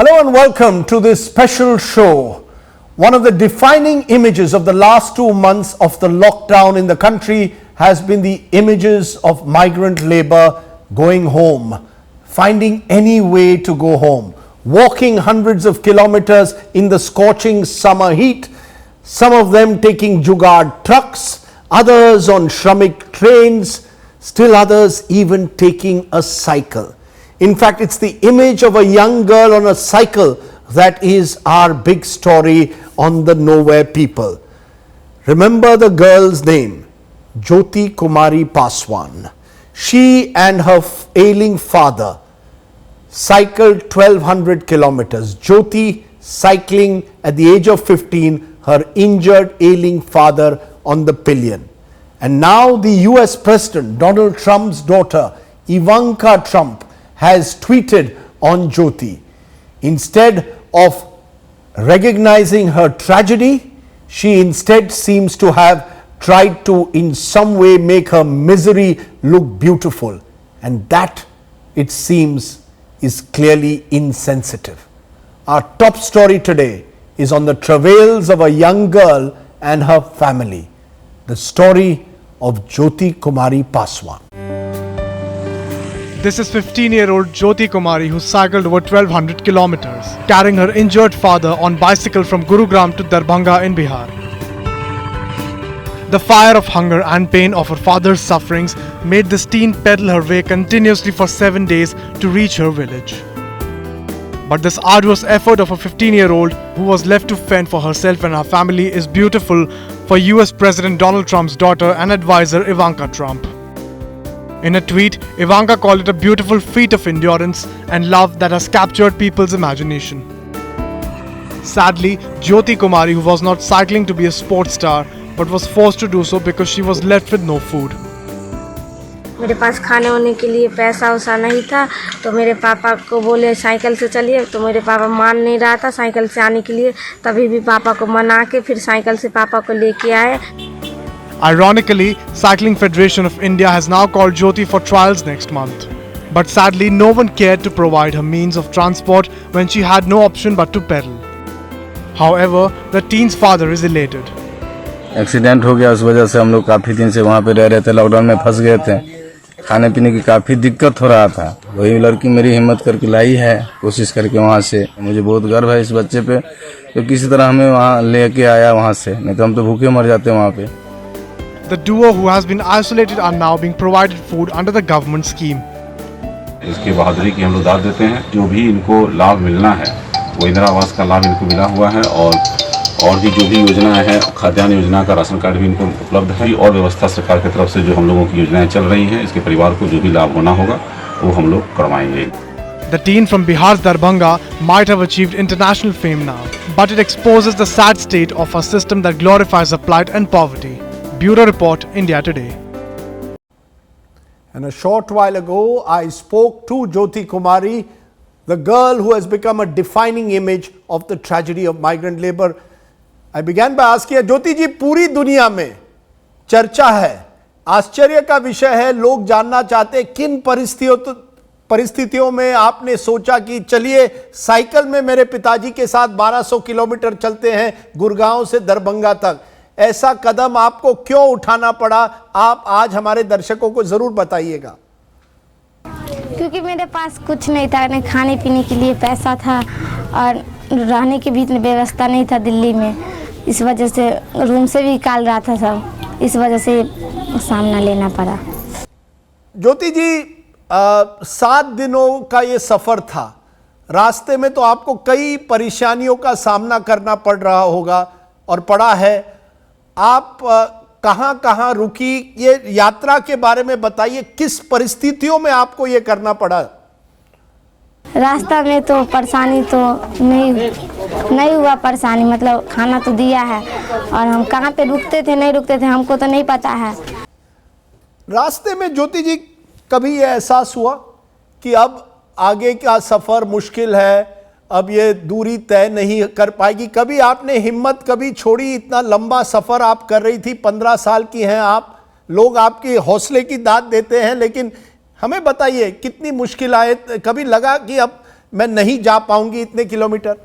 Hello and welcome to this special show. One of the defining images of the last 2 months of the lockdown in the country has been the images of migrant labor going home, finding any way to go home, walking hundreds of kilometers in the scorching summer heat, some of them taking Jugaad trucks, others on Shramik trains, still others even taking a cycle. In fact, it's the image of a young girl on a cycle that is our big story on the Nowhere People. Remember the girl's name, Jyoti Kumari Paswan. She and her ailing father cycled 1200 kilometers. Jyoti cycling at the age of 15, her injured ailing father on the pillion. And now the US President Donald Trump's daughter Ivanka Trump has tweeted on Jyoti. Instead of recognizing her tragedy, she instead seems to have tried to in some way make her misery look beautiful, and that, it seems, is clearly insensitive. Our top story today is on the travails of a young girl and her family, the story of Jyoti Kumari Paswan. This is 15-year-old Jyoti Kumari who cycled over 1200 kilometers, carrying her injured father on bicycle from Gurugram to Darbhanga in Bihar. The fire of hunger and pain of her father's sufferings made this teen pedal her way continuously for 7 days to reach her village. But this arduous effort of a 15-year-old who was left to fend for herself and her family is beautiful for US President Donald Trump's daughter and advisor Ivanka Trump. In a tweet, Ivanka called it a beautiful feat of endurance and love that has captured people's imagination. Sadly, Jyoti Kumari, who was not cycling to be a sports star, but was forced to do so because she was left with no food. मेरे पास खाने होने के लिए पैसा उसा नहीं था, तो मेरे पापा को बोले साइकिल से चलिए, तो मेरे पापा मान नहीं रहा था साइकिल से आने के लिए, तभी भी पापा को मना के फिर साइकिल से पापा को लेके आए. Ironically, Cycling Federation of India has now called Jyoti for trials next month. But sadly, no one cared to provide her means of transport when she had no option but to pedal. However, the teen's father is elated. Accident हो गया, उस वजह से हम लोग काफ़ी दिन से वहाँ पे रह रहे थे, लॉकडाउन में फंस गए थे, खाने पीने की काफ़ी दिक्कत हो रहा था. वही लड़की मेरी हिम्मत करके लाई है, कोशिश करके वहाँ से. मुझे बहुत गर्व है इस बच्चे पे, तो किसी तरह हमें वहाँ लेके आया वहाँ से, नहीं तो हम तो भूखे मर जाते वहाँ पे. The duo who has been isolated are now being provided food under the government scheme. इसकी बहादुरी की हम लोग दाद देते हैं. जो भी इनको लाभ मिलना है वो इंदिरा आवास का लाभ इनको मिला हुआ है, और भी जो भी योजना है, खाद्यान्न योजना का राशन कार्ड भी इनको उपलब्ध है, और व्यवस्था सरकार की तरफ से जो हम लोगों की योजनाएं चल रही हैं, इसके परिवार को जो भी लाभ होना होगा वो हम लोग करवाएंगे. The teen from Bihar's Darbhanga might have achieved international fame now, but it exposes the sad state of a system that glorifies her plight and poverty. Bureau Report, India Today. And a short while ago, I spoke to Jyoti Kumari, the girl who has become a defining image of the tragedy of migrant labor. I began by asking her, Jyoti ji, पूरी दुनिया में चर्चा है, आश्चर्य का विषय है, लोग जानना चाहते हैं किन परिस्थितियों में आपने सोचा कि चलिए साइकिल में मेरे पिताजी के साथ 1200 किलोमीटर चलते हैं गुड़गांव से दरभंगा तक. ऐसा कदम आपको क्यों उठाना पड़ा, आप आज हमारे दर्शकों को जरूर बताइएगा. क्योंकि मेरे पास कुछ नहीं था, नहीं खाने पीने के लिए पैसा था और रहने की भी व्यवस्था नहीं था दिल्ली में. इस वजह से रूम से भी निकाल रहा था सब, इस वजह से सामना लेना पड़ा. ज्योति जी, 7 दिनों का ये सफर था, रास्ते में तो आपको कई परेशानियों का सामना करना पड़ रहा होगा और पड़ा है. आप कहां कहां रुकी, ये यात्रा के बारे में बताइए, किस परिस्थितियों में आपको ये करना पड़ा. रास्ता में तो परेशानी तो नहीं हुआ परेशानी, मतलब खाना तो दिया है, और हम कहाँ पे रुकते थे नहीं रुकते थे हमको तो नहीं पता है. रास्ते में ज्योति जी कभी ये एहसास हुआ कि अब आगे का सफर मुश्किल है, अब ये दूरी तय नहीं कर पाएगी? कभी आपने हिम्मत कभी छोड़ी? इतना लंबा सफर आप कर रही थी, 15 साल की हैं आप, लोग आपके हौसले की दाद देते हैं, लेकिन हमें बताइए कितनी मुश्किल आए, कभी लगा कि अब मैं नहीं जा पाऊंगी इतने किलोमीटर?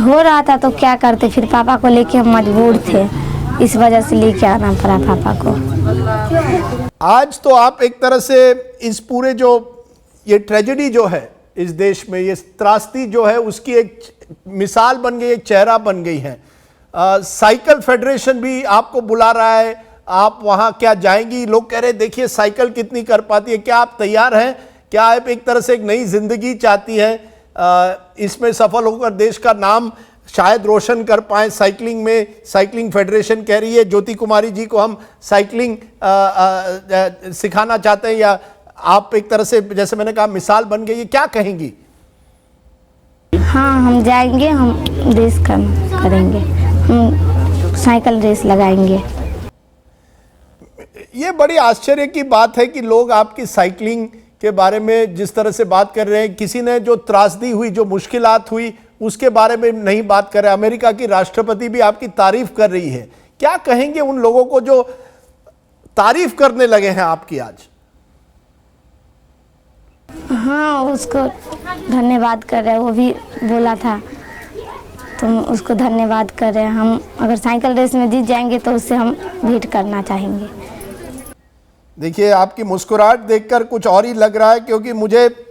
हो रहा था तो क्या करते, फिर पापा को लेके हम मजबूर थे, इस वजह से लेके आना पड़ा पापा को। आज तो आप एक तरह से इस पूरे जो ये ट्रेजेडी जो है इस देश में, ये त्रासदी जो है उसकी एक मिसाल बन गई, एक चेहरा बन गई है। साइकिल फेडरेशन भी आपको बुला रहा है, आप वहां क्या जाएंगी? लोग कह रहे हैं देखिए साइकिल कितनी कर पाती है, क्या आप तैयार हैं? क्या आप एक तरह से एक नई जिंदगी चाहती हैं, इसमें सफल होकर देश का नाम शायद रोशन कर पाए साइकिलिंग में? साइकिलिंग फेडरेशन कह रही है ज्योति कुमारी जी को हम साइकिलिंग सिखाना चाहते हैं, या आप एक तरह से जैसे मैंने कहा मिसाल बन गई है, क्या कहेंगी? हाँ, हम जाएंगे, हम रेस करेंगे, हम साइकिल रेस लगाएंगे। ये बड़ी आश्चर्य की बात है कि लोग आपकी साइकिलिंग के बारे में जिस तरह से बात कर रहे हैं, किसी ने जो त्रासदी हुई, जो मुश्किलात हुई, उसके बारे में नहीं बात कर रहे। अमेरिका की राष्ट्रपति भी आपकी तारीफ कर रही है। क्या कहेंगे उन लोगों को जो तारीफ करने लगे हैं आपकी आज? हाँ, उसको धन्यवाद कर रहे हैं, वो भी बोला था तो उसको धन्यवाद कर रहे हैं। हम अगर साइकिल रेस में जीत जाएंगे तो उससे हम भेंट करना चाहेंगे। देखिए, आपकी मुस्कुराहट देखकर कुछ और ही लग रहा है, क्योंकि मुझे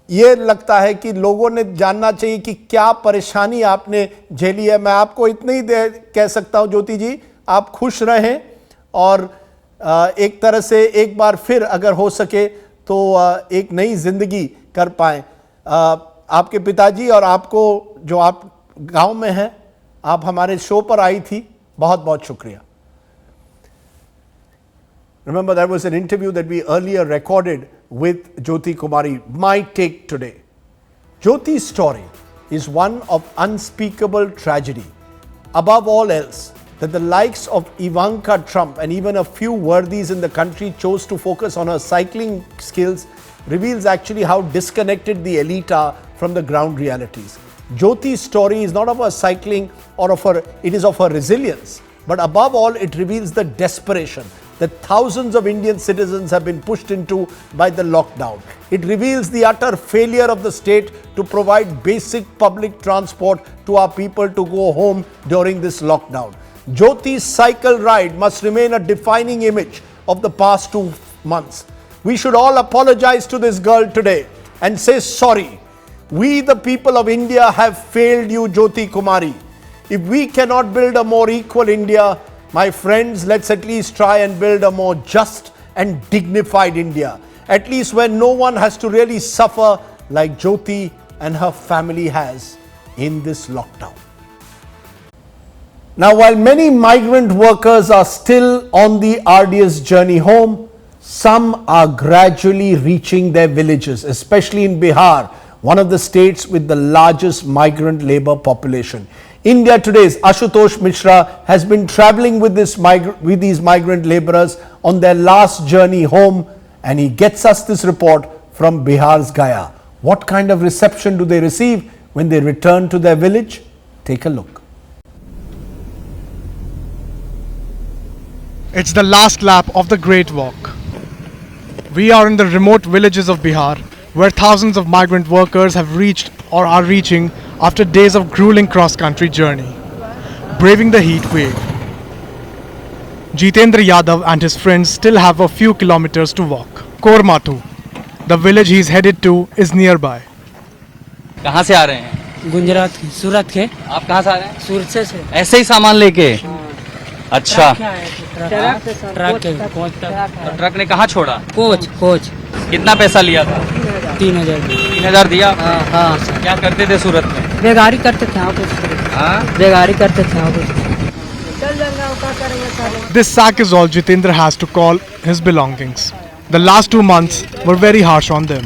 ये लगता है कि लोगों ने जानना चाहिए कि क्या परेशानी आपने झेली है। मैं आपको इतना ही कह सकता हूं ज्योति जी, आप खुश रहें और एक तरह से एक बार फिर अगर हो सके तो एक नई जिंदगी कर पाएं। आपके पिताजी और आपको, जो आप गांव में हैं, आप हमारे शो पर आई थी, बहुत बहुत शुक्रिया। Remember, that was an interview that we earlier recorded with Jyoti Kumari. My take today. Jyoti's story is one of unspeakable tragedy. Above all else, that the likes of Ivanka Trump and even a few worthies in the country chose to focus on her cycling skills reveals actually how disconnected the elite are from the ground realities. Jyoti's story is not of her cycling or of her, it is of her resilience. But above all, it reveals the desperation that thousands of Indian citizens have been pushed into by the lockdown. It reveals the utter failure of the state to provide basic public transport to our people to go home during this lockdown. Jyoti's cycle ride must remain a defining image of the past 2 months. We should all apologize to this girl today and say sorry. We, the people of India, have failed you, Jyoti Kumari. If we cannot build a more equal India, my friends, let's at least try and build a more just and dignified India. At least where no one has to really suffer like Jyoti and her family has in this lockdown. Now, while many migrant workers are still on the arduous journey home, some are gradually reaching their villages, especially in Bihar, one of the states with the largest migrant labor population. India Today's Ashutosh Mishra has been traveling with these migrant laborers on their last journey home, and he gets us this report from Bihar's Gaya. What kind of reception do they receive when they return to their village? Take a look. It's the last lap of the Great Walk. We are in the remote villages of Bihar, where thousands of migrant workers have reached or are reaching after days of grueling cross-country journey, braving the heat wave. Jitendra Yadav and his friends still have a few kilometers to walk. Kormatu, the village he is headed to, is nearby. कहाँ से आ रहे हैं? गुजरात के, सूरत के। आप कहाँ से आ रहे हैं? सूरत से। ऐसे ही सामान लेके? अच्छा। ट्रक तो ट्रक ने कहाँ छोड़ा? कोच। कितना पैसा लिया था? 3000। 3000 दिया? हाँ। क्या करते थे सूरत में? बेगारी करते थे। बेगारी करते थे। This sack is all Jitendra has to call his belongings. The last 2 months were very harsh on them.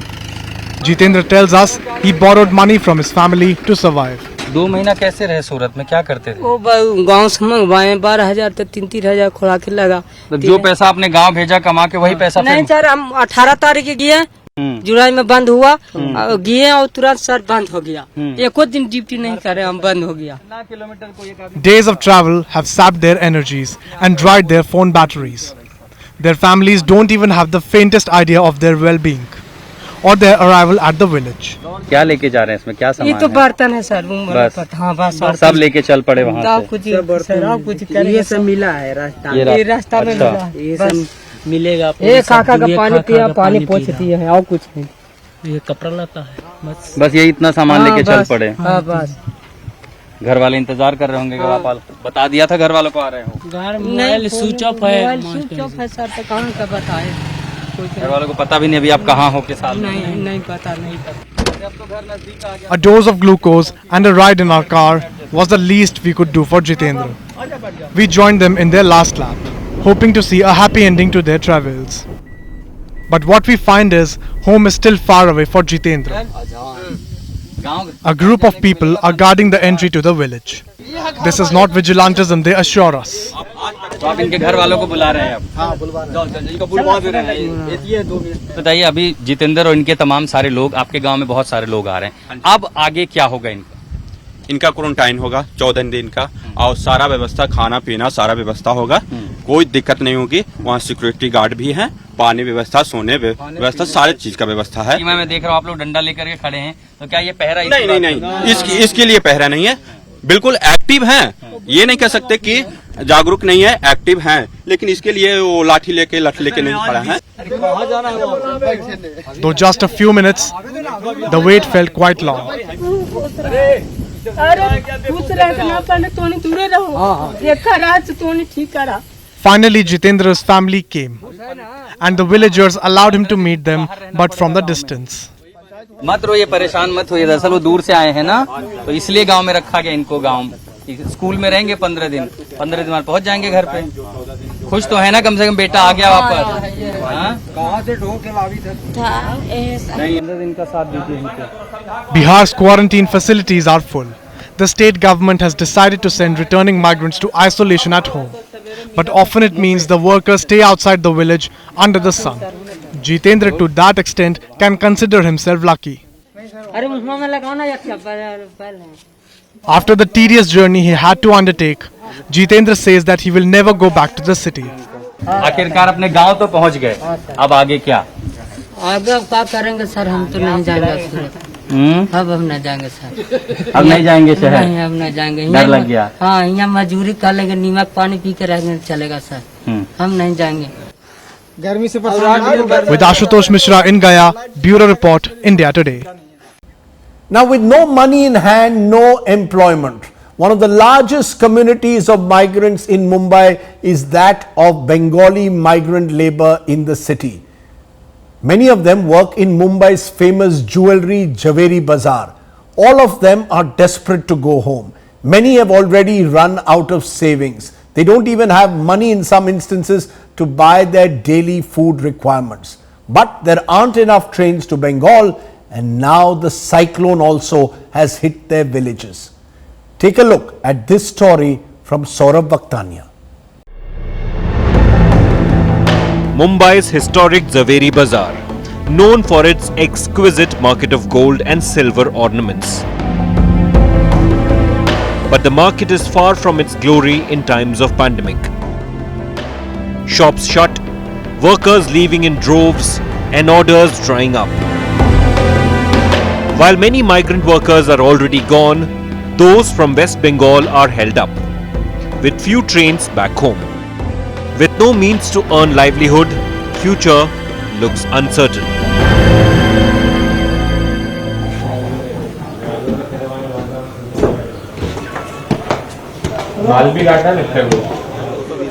Jitendra tells us he borrowed money from his family to survive. 2 महीना कैसे रहे सूरत में? क्या करते थे? वो गांव से मंगवाए 12,000 तो 3-3,000 खोला के लगा। तो जो पैसा आपने गांव भेजा कमा के, वही पैसा? नहीं सर, हम 18 तारीख गए, जुलाई में बंद हुआ, गए और तुरंत सर बंद हो गया। एको दिन ड्यूटी नहीं करे, हम बंद हो गया। Days of travel have sapped their energies and dried their phone batteries. Their families don't even have the faintest idea of their well-being. or their arrival at the village. क्या लेके जा रहे हैं इसमें, क्या ये सामान तो है? बर्तन है सर, रूम वाला बस। पर- हाँ बस और सब लेके चल पड़े वहाँ दाव से। कुछ सर, और कुछ करेंगे ये सब मिला है रास्ता ये ये रास्ता में अच्छा। मिला है, ये बस। सब मिलेगा आपको। एक सब काका का ये पानी खा पिया, का पानी पोछ पिया। दिए हैं, और कुछ नहीं। ये कपड़ा लाता है बस। बस ये इतना सामान हाँ, लेके चल बस। पड़े। हाँ बस। घर वाले इंतजार कर रहे होंगे कि आप बता दिया था घर वालों को आ रहे हो? घर मोबाइल स्विच ऑफ है। मोबाइल स्विच ऑफ है सर, तो कहाँ का बताए? घर वालों को पता भी नहीं अभी आप कहाँ हो के साथ में। नहीं पता, नहीं पता। A dose of glucose and a ride in our car was the least we could do for Jitendra. We joined them in their last lap, hoping to see a happy ending to their travels. But what we find is home is still far away for Jitendra. A group of people are guarding the entry to the village. This is not vigilantism, they assure us. तो आप इनके घर वालों को बुला रहे हैं अब? हाँ, बुलवा दे रहे हैं। बताइए, अभी जितेंद्र और इनके तमाम सारे लोग, आपके गांव में बहुत सारे लोग आ रहे हैं, अब आगे क्या होगा इनका? इनका क्वारंटाइन होगा 14 दिन का, और सारा व्यवस्था, खाना पीना सारा व्यवस्था होगा, कोई दिक्कत नहीं होगी। वहाँ सिक्योरिटी गार्ड भी हैं, पानी व्यवस्था, सोने व्यवस्था, सारी चीज का व्यवस्था है। मैं देख रहा हूँ आप लोग डंडा लेकर के खड़े हैं, तो क्या ये पहरा? नहीं, इसके लिए पहरा नहीं है, बिल्कुल एक्टिव हैं। ये नहीं कह सकते कि जागरूक नहीं है, एक्टिव हैं, लेकिन इसके लिए वो लठ लेके नहीं खड़ा है। Though just a few minutes, the wait felt quite long. Finally, Jitendra's family came, and the villagers allowed him to meet them, but from the distance. मत रोइए, परेशान मत होइए, दरअसल वो दूर से आए हैं ना, तो इसलिए गांव में रखा गया इनको। गांव स्कूल में रहेंगे 15 दिन, 15 दिन बाद पहुंच जाएंगे घर पे। खुश तो है ना, कम से कम बेटा आ गया वापस। कहाँ से ढूंढ के लावी थे? 15 दिन का साथ दीजिए इनको। Bihar's quarantine facilities are full. The state government has decided to send returning migrants to isolation at home. But often it means the workers stay outside the village under the sun. Jitendra, to that extent, can consider himself lucky. After the tedious journey he had to undertake, Jitendra says that he will never go back to the city. आखिरकार अपने गांव तो पहुंच गए, अब आगे क्या? आगे अब क्या करेंगे सर, हम तो नहीं जाएंगे सूरत। अब हम नहीं जाएंगे सर। अब नहीं जाएंगे शहर? नहीं, अब नहीं जाएंगे। डर लग गया? हाँ, यहाँ मजदूरी कर लेंगे, नीमक पानी पी के रहेंगे, चलेगा सर। हम नहीं जाएंगे। With Ashutosh Mishra in Gaya, Bureau Report, India Today. Now, with no money in hand, no employment, one of the largest communities of migrants in Mumbai is that of Bengali migrant labor in the city. Many of them work in Mumbai's famous jewelry Jhaveri Bazaar. All of them are desperate to go home. Many have already run out of savings. They don't even have money in some instances to buy their daily food requirements. But there aren't enough trains to Bengal, and now the cyclone also has hit their villages. Take a look at this story from Saurabh Vakhtania. Mumbai's historic Jhaveri Bazaar, known for its exquisite market of gold and silver ornaments. But the market is far from its glory in times of pandemic. Shops shut, workers leaving in droves, and orders drying up. While many migrant workers are already gone, those from West Bengal are held up, with few trains back home. With no means to earn livelihood, future looks uncertain.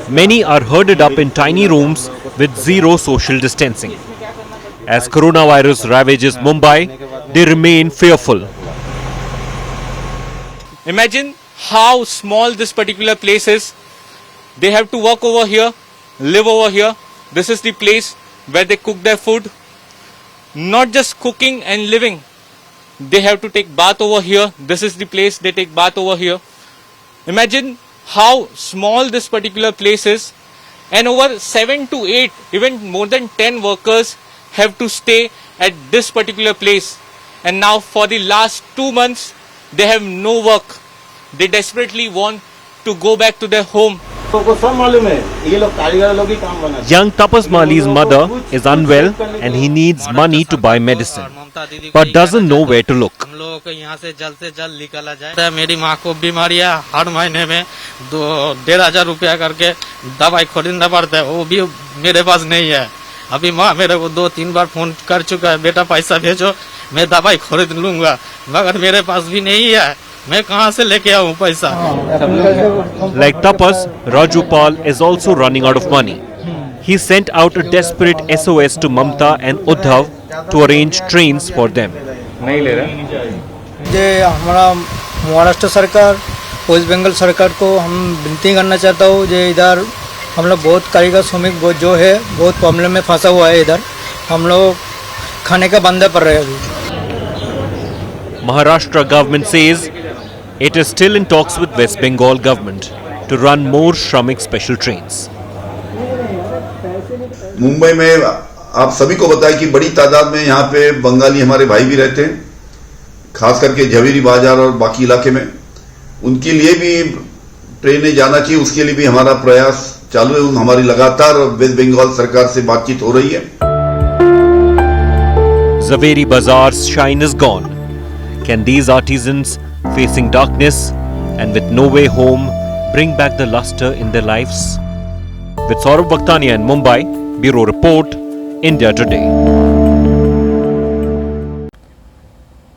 Many are herded up in tiny rooms with zero social distancing. As coronavirus ravages Mumbai, they remain fearful. Imagine how small this particular place is. They have to work over here, live over here. This is the place where they cook their food. Not just cooking and living. They have to take bath over here. This is the place they take bath over here. Imagine how small this particular place is, and over 7 to 8, even more than 10 workers have to stay at this particular place. And now for the last 2 months, they have no work. They desperately want to go back to their home. Young Tapas Mali's mother is unwell and he needs money to buy medicine, but doesn't know where to look. हम लोगों को यहाँ से जल्द निकाला जाए। मेरी माँ को बीमारी है, हर महीने में 1,500 रुपया करके दवाई खरीदना पड़ता है, वो भी मेरे पास नहीं है। अभी माँ मेरे को 2-3 बार फोन कर चुका है, बेटा पैसा भेजो मैं दवाई खरीद लूंगा, मगर मेरे पास भी नहीं है, मैं कहाँ से लेके आऊँ पैसा। Like Tapas, Raju Pal is also running out of money. He sent out a desperate SOS to Mamta and Uddhav to arrange trains for them. ये हमारा महाराष्ट्र सरकार, वेस्ट बंगाल सरकार को हम विनती करना चाहता हूँ, जो इधर हम लोग बहुत कारीगर श्रमिक जो है बहुत प्रॉब्लम में फंसा हुआ है, इधर हम लोग खाने का बंदा पड़ रहे हैं अभी। Maharashtra government says it is still in talks with West Bengal government to run more Shramik special trains. Mumbai में आप सभी को बताएं कि बड़ी तादाद में यहाँ पे बंगाली हमारे भाई भी रहते हैं, खास करके झवेरी बाजार और बाकी इलाके में। उनके लिए भी ट्रेनें जाना चाहिए, उसके लिए भी हमारा प्रयास चालू है। हमारी लगातार वेस्ट बंगाल सरकार से बातचीत हो रही है। Zaveri Bazaar's shine is gone. Can these artisans facing darkness and with no way home bring back the luster in their lives? With Saurabh Bhaktania in Mumbai, Bureau Report, India Today.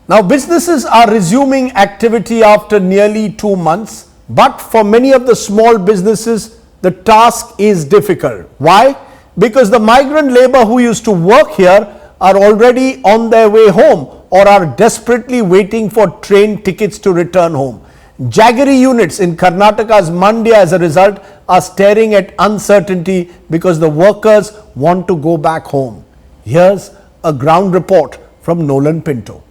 Now, businesses are resuming activity after nearly 2 months, but for many of the small businesses, the task is difficult. Why? Because the migrant labor who used to work here are already on their way home or are desperately waiting for train tickets to return home. Jaggery units in Karnataka's Mandya, as a result, are staring at uncertainty because the workers want to go back home. Here's a ground report from Nolan Pinto.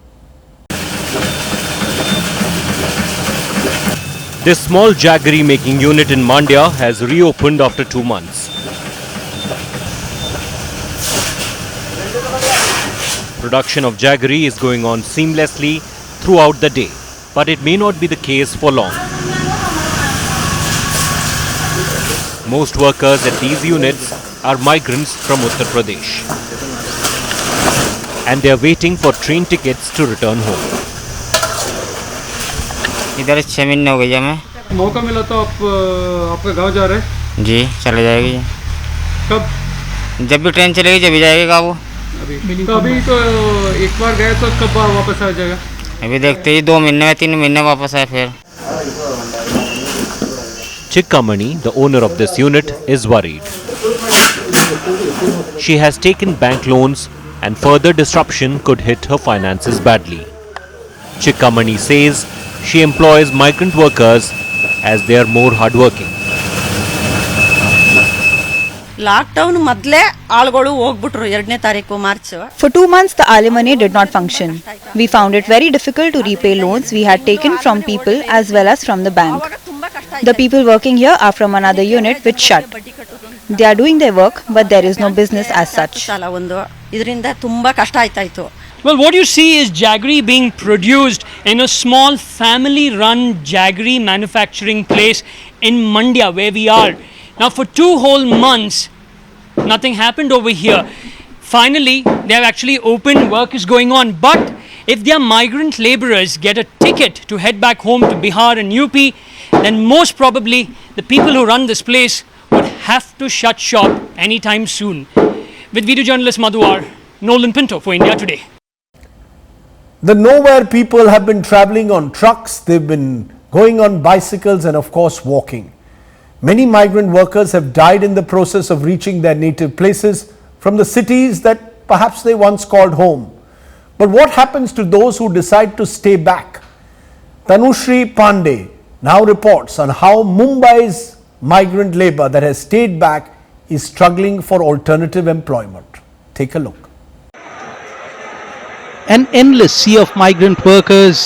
This small jaggery making unit in Mandya has reopened after 2 months. Production of jaggery is going on seamlessly throughout the day, but it may not be the case for long. Most workers at these units are migrants from Uttar Pradesh, and they are waiting for train tickets to return home. इधर 6 महीने हो गए हमें। मौका मिला तो आप आपका गांव जा रहे हैं? जी चले जाएगी। कब? जब भी ट्रेन चलेगी जब भी जाएगा वो। अभी तो एक बार गए तो कब वापस आ जाएगा? अभी देखते ही 2 महीने में 3 महीने वापस आए फिर। Chikkamani, the owner of this unit, is worried. She has taken bank loans and further disruption could hit her finances badly. Chikkamani says she employs migrant workers as they are more hardworking. Lockdown ಮೊದಲೇ ಆಳುಗಳು ಹೋಗ್ಬಿಟ್ರು 2ನೇ ತಾರೀಕು March. For 2 months the alimony did not function. We found it very difficult to repay loans we had taken from people as well as from the bank. The people working here are from another unit which shut. They are doing their work but there is no business as such. ಇದರಿಂದ ತುಂಬಾ ಕಷ್ಟ ಆಯ್ತಾಯ್ತು. Well, what you see is jaggery being produced in a small family-run jaggery manufacturing place in Mandya, where we are. Now, for 2 whole months, nothing happened over here. Finally, they have actually opened, work is going on. But if their migrant laborers get a ticket to head back home to Bihar and UP, then most probably the people who run this place would have to shut shop anytime soon. With video journalist Madhuar, Nolan Pinto for India Today. The nowhere people have been traveling on trucks, they've been going on bicycles and of course walking. Many migrant workers have died in the process of reaching their native places from the cities that perhaps they once called home. But what happens to those who decide to stay back? Tanushri Pandey now reports on how Mumbai's migrant labor that has stayed back is struggling for alternative employment. Take a look. An endless sea of migrant workers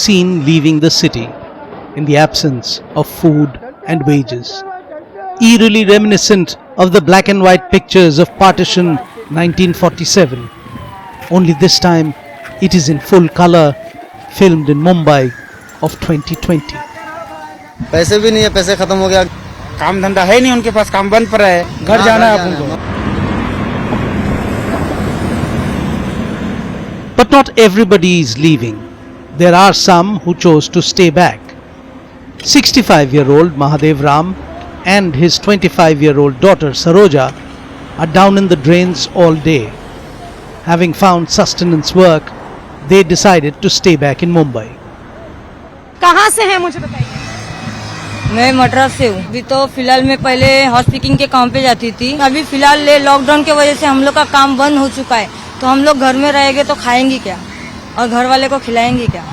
seen leaving the city in the absence of food and wages. Eerily reminiscent of the black and white pictures of partition 1947. Only this time it is in full color, filmed in Mumbai of 2020. पैसे भी नहीं है, पैसे खत्म हो गया, काम धंधा है नहीं उनके पास, काम बंद पड़ा है, घर जाना है उनको। But not everybody is leaving. There are some who chose to stay back. 65-year-old Mahadev Ram and his 25-year-old daughter Saroja are down in the drains all day. Having found sustenance work, they decided to stay back in Mumbai. कहाँ से हैं मुझे बताइए? मैं मद्रास से हूँ। अभी तो फिलहाल मैं पहले हाउस पिकिंग के काम पे जाती थी। अभी फिलहाल लॉकडाउन की वजह से हम लोग का काम बंद हो चुका है, तो हम लोग घर में रहेंगे तो खाएंगे क्या और घर वाले को खिलाएंगे क्या?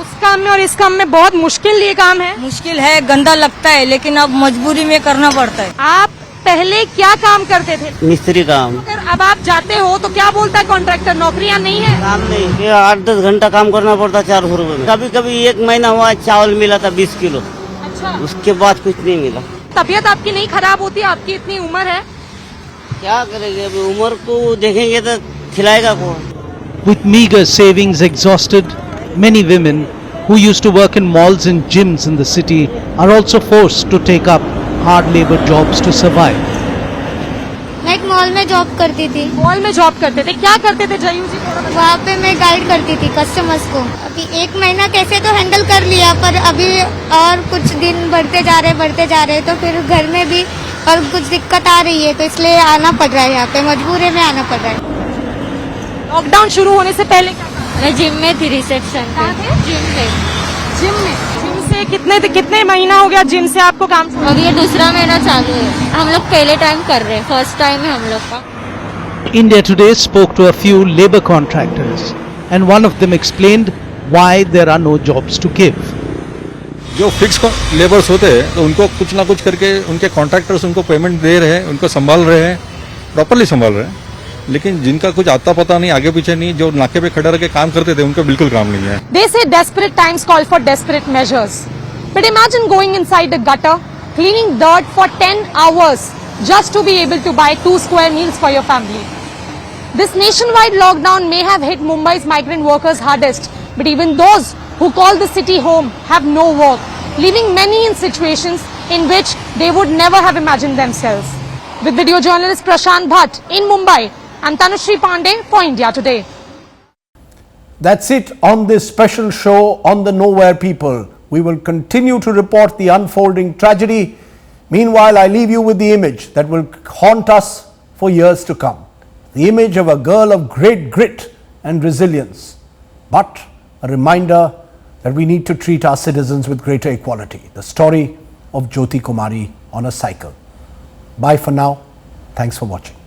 उस काम में और इस काम में बहुत मुश्किल ये काम है। मुश्किल है, गंदा लगता है, लेकिन अब मजबूरी में करना पड़ता है। आप पहले क्या काम करते थे? मिस्त्री काम। अगर अब आप जाते हो तो क्या बोलता है कॉन्ट्रैक्टर, नौकरियां नहीं है? काम नहीं, 8-10 घंटा काम करना पड़ता 400 रुपए में। कभी कभी 1 महीना हुआ चावल मिला था 20 किलो। अच्छा। उसके बाद कुछ नहीं मिला। तबीयत आपकी नहीं खराब होती? आपकी इतनी उम्र है। क्या करेंगे, अभी उम्र को देखेंगे तो खिलाएगा कौन? With meager savings exhausted, many women who used to work in malls and gyms in the city are also forced to take up hard labor jobs to survive. मैं एक मॉल में जॉब करती थी। मॉल में job करते थे, क्या करते थे जयू जी? वहाँ पे मैं गाइड करती थी कस्टमर्स को। अभी 1 महीना कैसे तो हैंडल कर लिया, पर अभी और कुछ दिन बढ़ते जा रहे तो फिर घर में भी और कुछ दिक्कत आ रही है, तो इसलिए आना पड़ रहा है यहाँ पे, मजबूरी में आना पड़ रहा है। लॉकडाउन शुरू होने से पहले क्या था? मैं जिम में थी, रिसेप्शन पे। जिम में से कितने महीना हो गया जिम से आपको काम? और ये दूसरा महीना चालू है। हम लोग पहले टाइम कर रहे हैं, फर्स्ट टाइम है हम लोग का। India Today spoke to a few labor contractors and one of them explained why there are no jobs to give. जो फिक्स लेबर्स होते हैं तो उनको कुछ ना कुछ करके उनके कॉन्ट्रैक्टर्स उनको पेमेंट दे रहे हैं, उनको संभाल रहे हैं, प्रॉपरली संभाल रहे हैं, लेकिन जिनका कुछ आता पता नहीं, आगे पीछे नहीं, जो नाके पे खड़े रह के काम करते थे उनका बिल्कुल काम नहीं है। They say desperate times call for desperate measures. But imagine going inside a gutter, cleaning dirt for 10 hours just to be able to buy 2 square meals for your family. This nationwide lockdown may have hit Mumbai's migrant workers hardest, but even those who call the city home have no work, leaving many in situations in which they would never have imagined themselves. With video journalist Prashant Bhatt in Mumbai, I'm Tanushree Pandey for India Today. That's it on this special show on the Nowhere People. We will continue to report the unfolding tragedy. Meanwhile, I leave you with the image that will haunt us for years to come. The image of a girl of great grit and resilience, but a reminder that we need to treat our citizens with greater equality. The story of Jyoti Kumari on a cycle. Bye for now. Thanks for watching.